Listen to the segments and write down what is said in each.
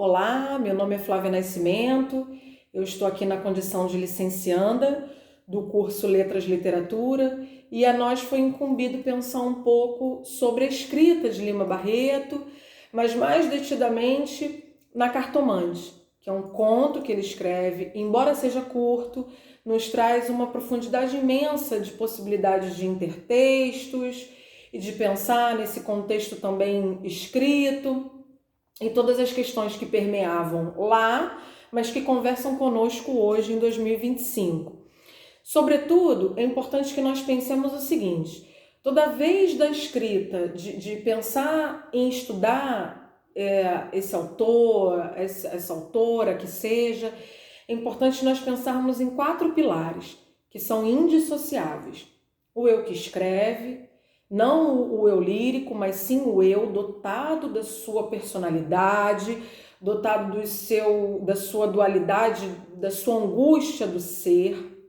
Olá, meu nome é Flávia Nascimento, eu estou aqui na condição de licencianda do curso Letras Literatura e a nós foi incumbido pensar um pouco sobre a escrita de Lima Barreto, mas mais detidamente na Cartomante, que é um conto que ele escreve, embora seja curto, nos traz uma profundidade imensa de possibilidades de intertextos e de pensar nesse contexto também escrito e todas as questões que permeavam lá, mas que conversam conosco hoje em 2025. Sobretudo, é importante que nós pensemos o seguinte: toda vez da escrita, de pensar em estudar esse autor, essa autora que seja, é importante nós pensarmos em 4 pilares, que são indissociáveis. O eu que escreve, não o eu lírico, mas sim o eu dotado da sua personalidade, dotado da sua dualidade, da sua angústia do ser,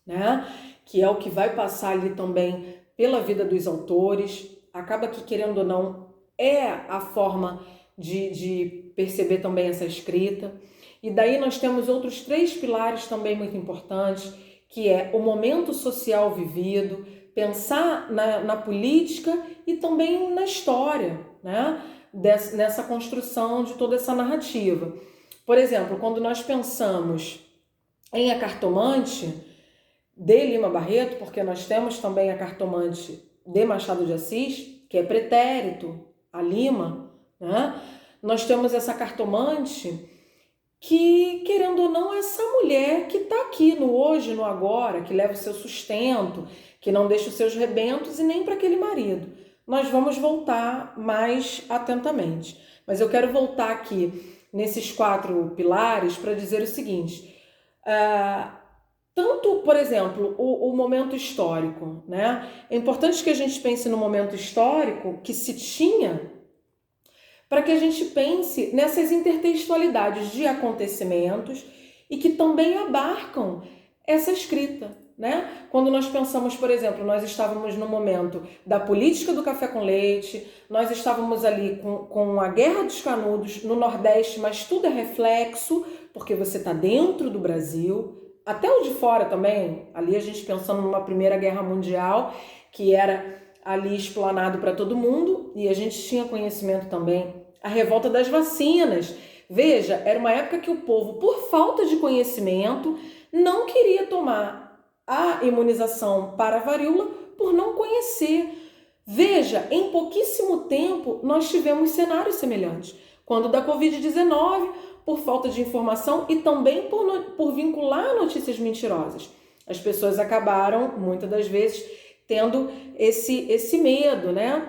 né? Que é o que vai passar ali também pela vida dos autores. Acaba que, querendo ou não, é a forma de perceber também essa escrita. E daí nós temos outros 3 pilares também muito importantes, que é o momento social vivido, pensar na política e também na história, né? Nessa construção de toda essa narrativa. Por exemplo, quando nós pensamos em A Cartomante, de Lima Barreto, porque nós temos também A Cartomante de Machado de Assis, que é pretérito a Lima, né? Nós temos essa cartomante que, querendo ou não, é essa mulher que está aqui no hoje, no agora, que leva o seu sustento, que não deixa os seus rebentos e nem para aquele marido. Nós vamos voltar mais atentamente. Mas eu quero voltar aqui nesses 4 pilares para dizer o seguinte: tanto, por exemplo, o momento histórico, né? É importante que a gente pense no momento histórico que se tinha, para que a gente pense nessas intertextualidades de acontecimentos e que também abarcam essa escrita, né? Quando nós pensamos, por exemplo, nós estávamos no momento da política do café com leite, nós estávamos ali com a Guerra dos Canudos no Nordeste, mas tudo é reflexo, porque você está dentro do Brasil, até o de fora também, ali a gente pensando numa Primeira Guerra Mundial, que era ali explanado para todo mundo, e a gente tinha conhecimento também a revolta das vacinas. Veja, era uma época que o povo, por falta de conhecimento, não queria tomar a imunização para a varíola por não conhecer. Veja, em pouquíssimo tempo nós tivemos cenários semelhantes. Quando da Covid-19, por falta de informação e também por vincular notícias mentirosas. As pessoas acabaram, muitas das vezes, tendo esse medo, né?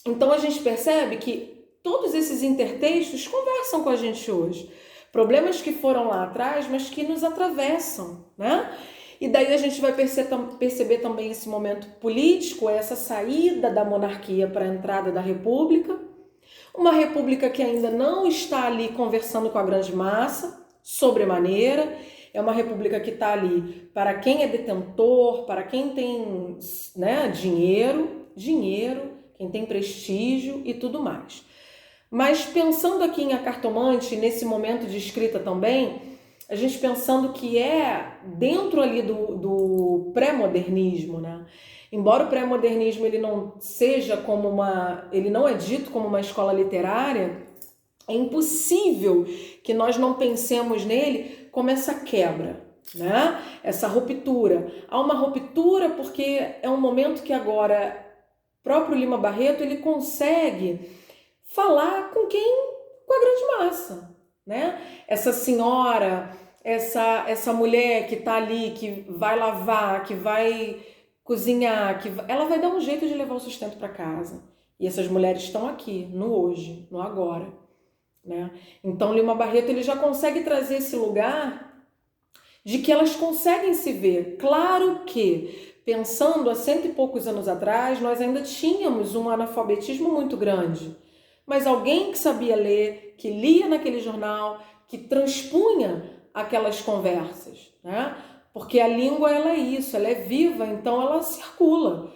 Então a gente percebe que todos esses intertextos conversam com a gente hoje. Problemas que foram lá atrás, mas que nos atravessam, né? E daí a gente vai perceber também esse momento político, essa saída da monarquia para a entrada da república. Uma república que ainda não está ali conversando com a grande massa, sobremaneira. É uma república que está ali para quem é detentor, para quem tem, né, dinheiro, quem tem prestígio e tudo mais. Mas pensando aqui em A Cartomante, nesse momento de escrita também, a gente pensando que é dentro ali do pré-modernismo, né? Embora o pré-modernismo ele não seja ele não é dito como uma escola literária, é impossível que nós não pensemos nele como essa quebra, né? Essa ruptura. Há uma ruptura porque é um momento que agora o próprio Lima Barreto ele consegue falar com a grande massa, né? Essa senhora, essa mulher que tá ali, que vai lavar, que vai cozinhar, ela vai dar um jeito de levar o sustento para casa. E essas mulheres estão aqui, no hoje, no agora, né? Então Lima Barreto ele já consegue trazer esse lugar de que elas conseguem se ver. Claro que, pensando há 100 e poucos anos atrás, nós ainda tínhamos um analfabetismo muito grande. Mas alguém que sabia ler, que lia naquele jornal, que transpunha aquelas conversas, né? Porque a língua ela é isso, ela é viva, então ela circula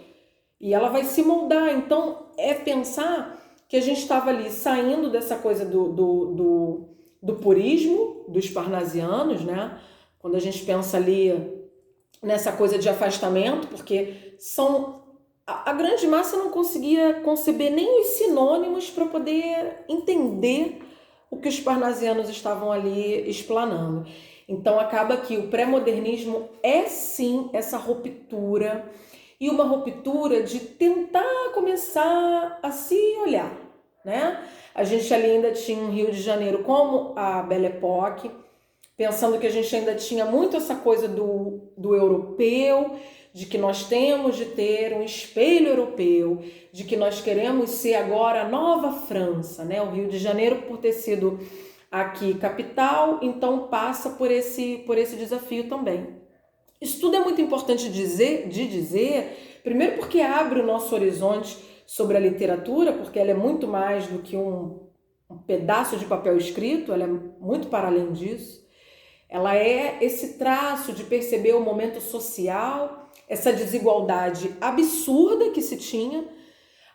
e ela vai se moldar. Então é pensar que a gente estava ali saindo dessa coisa do purismo dos parnasianos, né? Quando a gente pensa ali nessa coisa de afastamento, porque a grande massa não conseguia conceber nem os sinônimos para poder entender o que os parnasianos estavam ali explanando. Então acaba que o pré-modernismo é sim essa ruptura, e uma ruptura de tentar começar a se olhar, né? A gente ali ainda tinha um Rio de Janeiro como a Belle Époque, pensando que a gente ainda tinha muito essa coisa do europeu, de que nós temos de ter um espelho europeu, de que nós queremos ser agora a nova França, né? O Rio de Janeiro, por ter sido aqui capital, então passa por esse desafio também. Isso tudo é muito importante de dizer, primeiro porque abre o nosso horizonte sobre a literatura, porque ela é muito mais do que um pedaço de papel escrito, ela é muito para além disso. Ela é esse traço de perceber o momento social, essa desigualdade absurda que se tinha.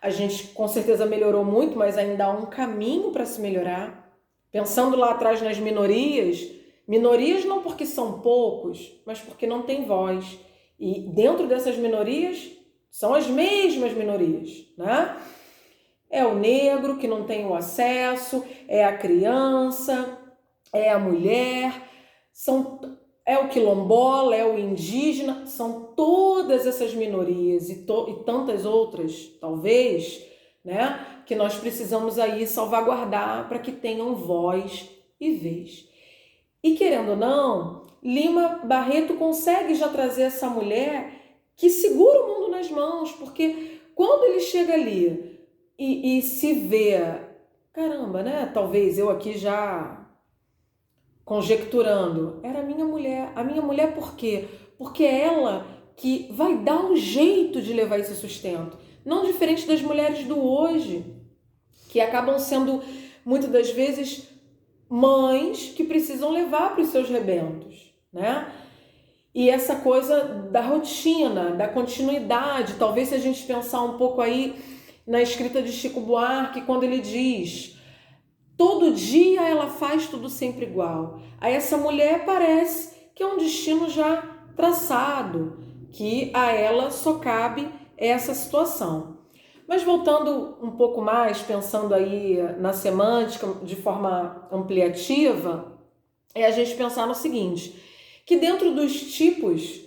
A gente com certeza melhorou muito, mas ainda há um caminho para se melhorar. Pensando lá atrás nas minorias, minorias não porque são poucos, mas porque não tem voz. E dentro dessas minorias são as mesmas minorias, né? É o negro que não tem o acesso, é a criança, é a mulher, é o quilombola, é o indígena, são todas essas minorias e tantas outras, talvez, né, que nós precisamos aí salvaguardar para que tenham voz e vez. E querendo ou não, Lima Barreto consegue já trazer essa mulher que segura o mundo nas mãos, porque quando ele chega ali e se vê, caramba, né, talvez eu aqui já conjecturando, era a minha mulher. A minha mulher por quê? Porque é ela que vai dar um jeito de levar esse sustento. Não diferente das mulheres do hoje, que acabam sendo, muitas das vezes, mães que precisam levar para os seus rebentos, né? E essa coisa da rotina, da continuidade, talvez se a gente pensar um pouco aí na escrita de Chico Buarque, quando ele diz: todo dia ela faz tudo sempre igual. A essa mulher parece que é um destino já traçado, que a ela só cabe essa situação. Mas voltando um pouco mais, pensando aí na semântica de forma ampliativa, é a gente pensar no seguinte, que dentro dos tipos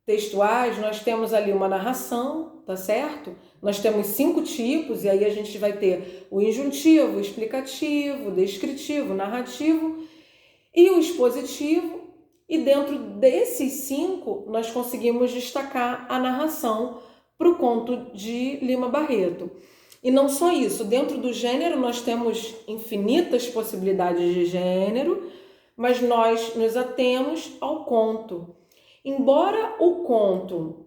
textuais nós temos ali uma narração, tá certo? Nós temos 5 tipos, e aí a gente vai ter o injuntivo, o explicativo, o descritivo, o narrativo e o expositivo. E dentro desses 5, nós conseguimos destacar a narração para o conto de Lima Barreto. E não só isso, dentro do gênero nós temos infinitas possibilidades de gênero, mas nós nos atemos ao conto. Embora o conto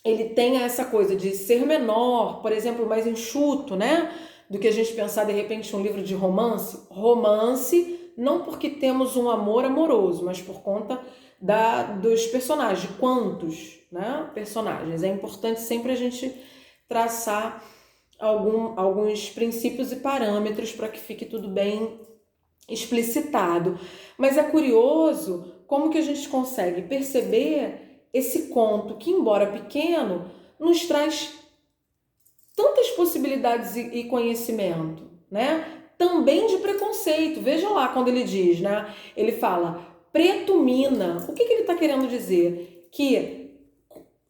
ele tenha essa coisa de ser menor, por exemplo, mais enxuto, né? Do que a gente pensar de repente um livro de romance. Romance, não porque temos um amor amoroso, mas por conta dos personagens, de quantos, né, personagens. É importante sempre a gente traçar alguns princípios e parâmetros para que fique tudo bem explicitado. Mas é curioso como que a gente consegue perceber esse conto que, embora pequeno, nos traz tantas possibilidades e conhecimento, né? Também de preconceito. Veja lá quando ele diz, né? Ele fala preto mina. O que ele está querendo dizer? Que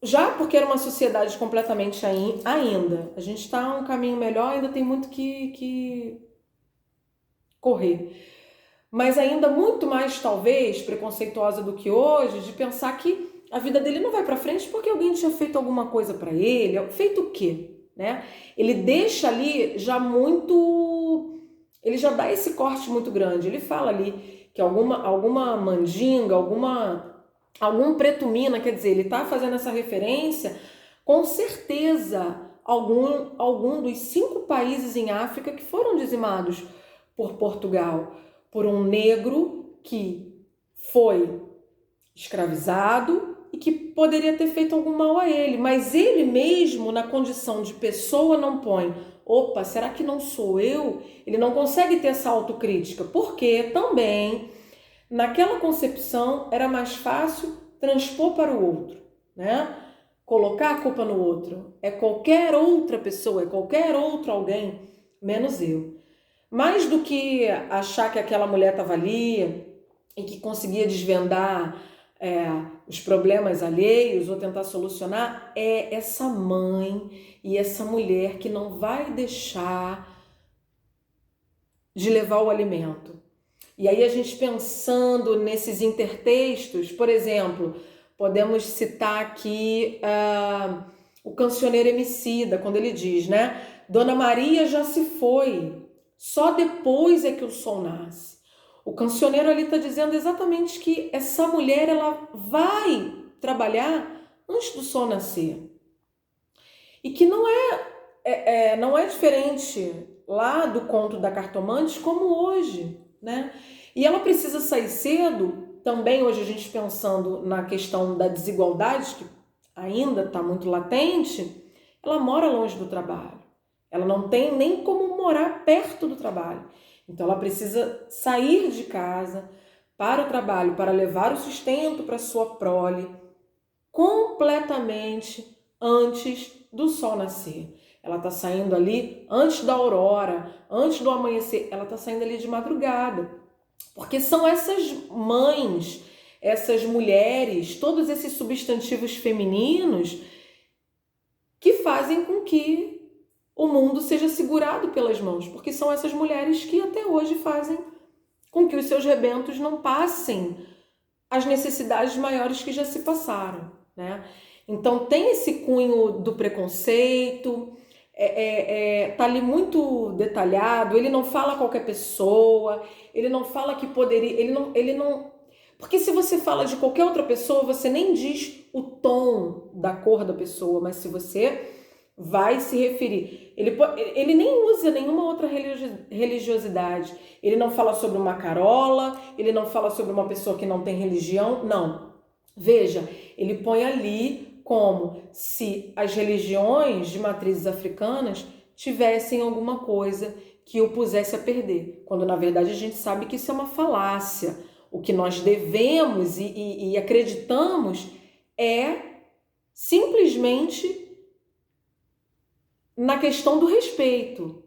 já porque era uma sociedade completamente ainda, a gente está um caminho melhor, ainda tem muito que correr. Mas ainda muito mais, talvez, preconceituosa do que hoje, de pensar que a vida dele não vai para frente porque alguém tinha feito alguma coisa para ele. Feito o quê? Né? Ele deixa ali já muito... Ele já dá esse corte muito grande. Ele fala ali que alguma mandinga, algum preto mina, quer dizer, ele está fazendo essa referência, com certeza, algum dos 5 países em África que foram dizimados por Portugal, por um negro que foi escravizado e que poderia ter feito algum mal a ele, mas ele mesmo, na condição de pessoa, não põe opa, será que não sou eu? Ele não consegue ter essa autocrítica, porque também naquela concepção era mais fácil transpor para o outro, né? Colocar a culpa no outro. É qualquer outra pessoa, é qualquer outro alguém, menos eu. Mais do que achar que aquela mulher estava ali e que conseguia desvendar os problemas alheios ou tentar solucionar, é essa mãe e essa mulher que não vai deixar de levar o alimento. E aí a gente pensando nesses intertextos, por exemplo, podemos citar aqui o cancioneiro Emicida, quando ele diz, né? Dona Maria já se foi, só depois é que o sol nasce. O cancioneiro ali está dizendo exatamente que essa mulher ela vai trabalhar antes do sol nascer. E que não é diferente lá do conto da cartomante como hoje, né? E ela precisa sair cedo, também hoje a gente pensando na questão da desigualdade, que ainda está muito latente, ela mora longe do trabalho. Ela não tem nem como morar perto do trabalho. Então ela precisa sair de casa para o trabalho, para levar o sustento para sua prole, completamente antes do sol nascer. Ela está saindo ali antes da aurora, antes do amanhecer, ela está saindo ali de madrugada. Porque são essas mães, essas mulheres, todos esses substantivos femininos que fazem com que o mundo seja segurado pelas mãos. Porque são essas mulheres que até hoje fazem com que os seus rebentos não passem as necessidades maiores que já se passaram, né? Então tem esse cunho do preconceito, tá ali muito detalhado, ele não fala qualquer pessoa, ele não fala que poderia, ele não, porque se você fala de qualquer outra pessoa, você nem diz o tom da cor da pessoa, mas se você vai se referir, ele nem usa nenhuma outra religiosidade, ele não fala sobre uma carola, ele não fala sobre uma pessoa que não tem religião, não. Veja, ele põe ali como se as religiões de matrizes africanas tivessem alguma coisa que o pusesse a perder, quando na verdade a gente sabe que isso é uma falácia. O que nós devemos e acreditamos é simplesmente na questão do respeito.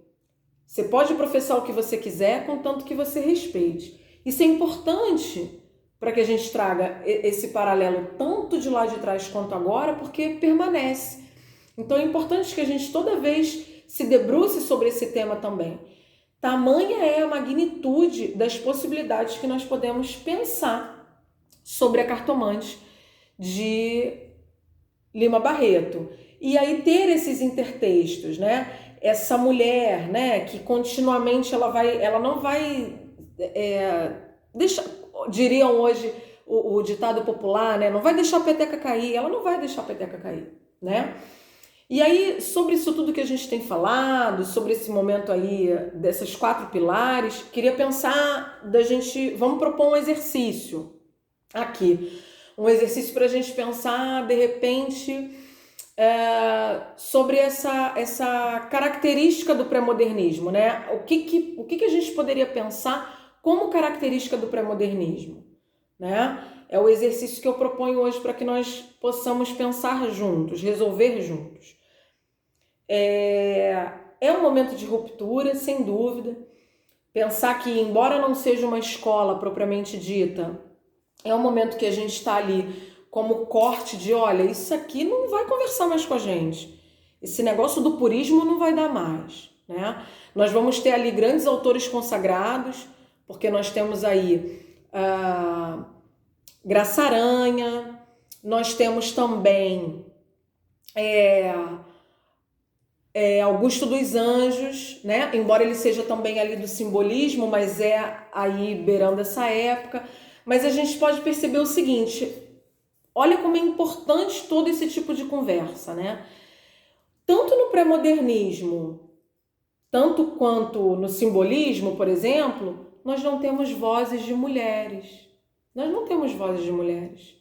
Você pode professar o que você quiser, contanto que você respeite. Isso é importante para que a gente traga esse paralelo tanto de lá de trás quanto agora, porque permanece. Então é importante que a gente toda vez se debruce sobre esse tema também. Tamanha é a magnitude das possibilidades que nós podemos pensar sobre a cartomante de Lima Barreto. E aí ter esses intertextos, né? Essa mulher, né, que continuamente ela não vai deixar, diriam hoje o ditado popular, né? Não vai deixar a peteca cair, ela não vai deixar a peteca cair, né? E aí, sobre isso tudo que a gente tem falado, sobre esse momento aí, dessas 4 pilares, queria pensar vamos propor um exercício aqui. Um exercício para a gente pensar, de repente, sobre essa característica do pré-modernismo, né? O que a gente poderia pensar como característica do pré-modernismo, né? É o exercício que eu proponho hoje para que nós possamos pensar juntos, resolver juntos. É um momento de ruptura, sem dúvida. Pensar que, embora não seja uma escola propriamente dita, é um momento que a gente está ali como corte de, olha, isso aqui não vai conversar mais com a gente. Esse negócio do purismo não vai dar mais, né? Nós vamos ter ali grandes autores consagrados, porque nós temos aí Graça Aranha, nós temos também Augusto dos Anjos, né? Embora ele seja também ali do simbolismo, mas é aí beirando essa época. Mas a gente pode perceber o seguinte, olha como é importante todo esse tipo de conversa, né? Tanto no pré-modernismo, tanto quanto no simbolismo, por exemplo, nós não temos vozes de mulheres. Nós não temos vozes de mulheres.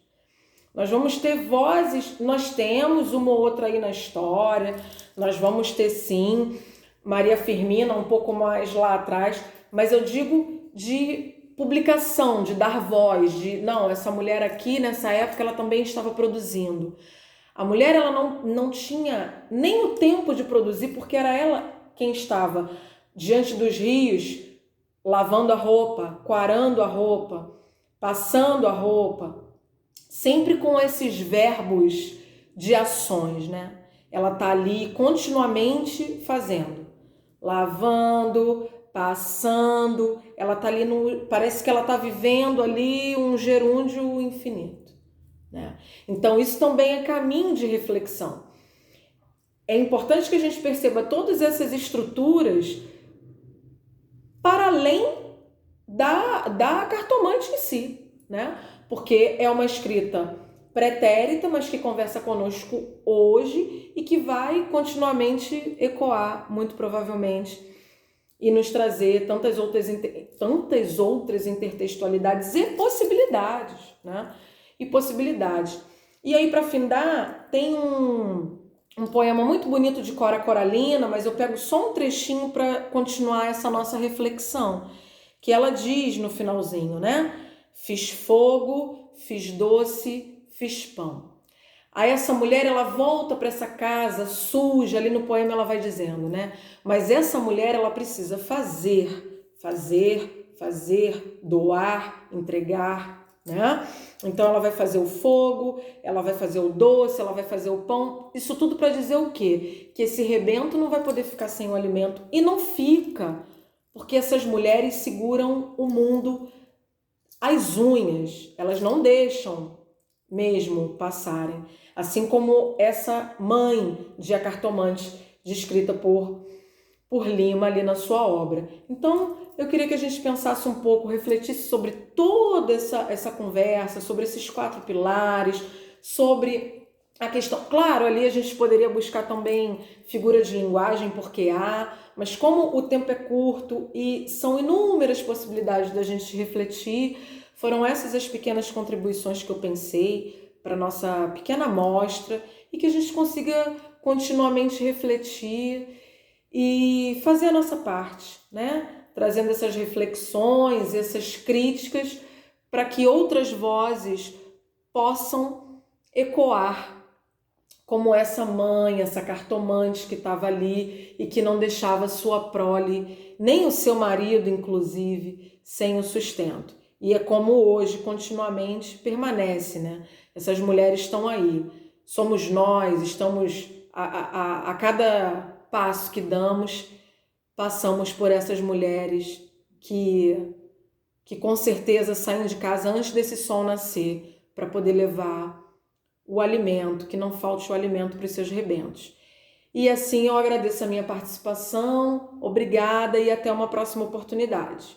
Nós vamos ter vozes, nós temos uma ou outra aí na história, nós vamos ter sim, Maria Firmina, um pouco mais lá atrás, mas eu digo de publicação, de dar voz, de não, essa mulher aqui nessa época ela também estava produzindo. A mulher ela não tinha nem o tempo de produzir, porque era ela quem estava diante dos rios, lavando a roupa, quarando a roupa, passando a roupa, sempre com esses verbos de ações, né? Ela tá ali continuamente fazendo, lavando, passando, ela tá ali parece que ela tá vivendo ali um gerúndio infinito, né? Então isso também é caminho de reflexão. É importante que a gente perceba todas essas estruturas para além da cartomante em si, né? Porque é uma escrita pretérita, mas que conversa conosco hoje e que vai continuamente ecoar, muito provavelmente, e nos trazer tantas outras intertextualidades e possibilidades, né? E possibilidades. E aí, para findar, tem um poema muito bonito de Cora Coralina, mas eu pego só um trechinho para continuar essa nossa reflexão, que ela diz no finalzinho, né? Fiz fogo, fiz doce, fiz pão. Aí essa mulher, ela volta para essa casa suja, ali no poema ela vai dizendo, né? Mas essa mulher, ela precisa fazer, doar, entregar, né? Então ela vai fazer o fogo, ela vai fazer o doce, ela vai fazer o pão. Isso tudo para dizer o quê? Que esse rebento não vai poder ficar sem o alimento. E não fica, porque essas mulheres seguram o mundo às unhas. Elas não deixam mesmo passarem. Assim como essa mãe de A Cartomante, descrita por Lima ali na sua obra. Então, eu queria que a gente pensasse um pouco, refletisse sobre toda essa conversa, sobre esses 4 pilares, sobre a questão... Claro, ali a gente poderia buscar também figura de linguagem, porque há, mas como o tempo é curto e são inúmeras possibilidades da gente refletir, foram essas as pequenas contribuições que eu pensei para nossa pequena amostra e que a gente consiga continuamente refletir e fazer a nossa parte, né? Trazendo essas reflexões, essas críticas, para que outras vozes possam ecoar, como essa mãe, essa cartomante que estava ali e que não deixava sua prole, nem o seu marido, inclusive, sem o sustento. E é como hoje, continuamente, permanece, né? Essas mulheres estão aí. Somos nós, estamos a cada passo que damos, passamos por essas mulheres que com certeza saem de casa antes desse sol nascer para poder levar o alimento, que não falte o alimento para os seus rebentos. E assim eu agradeço a minha participação, obrigada e até uma próxima oportunidade.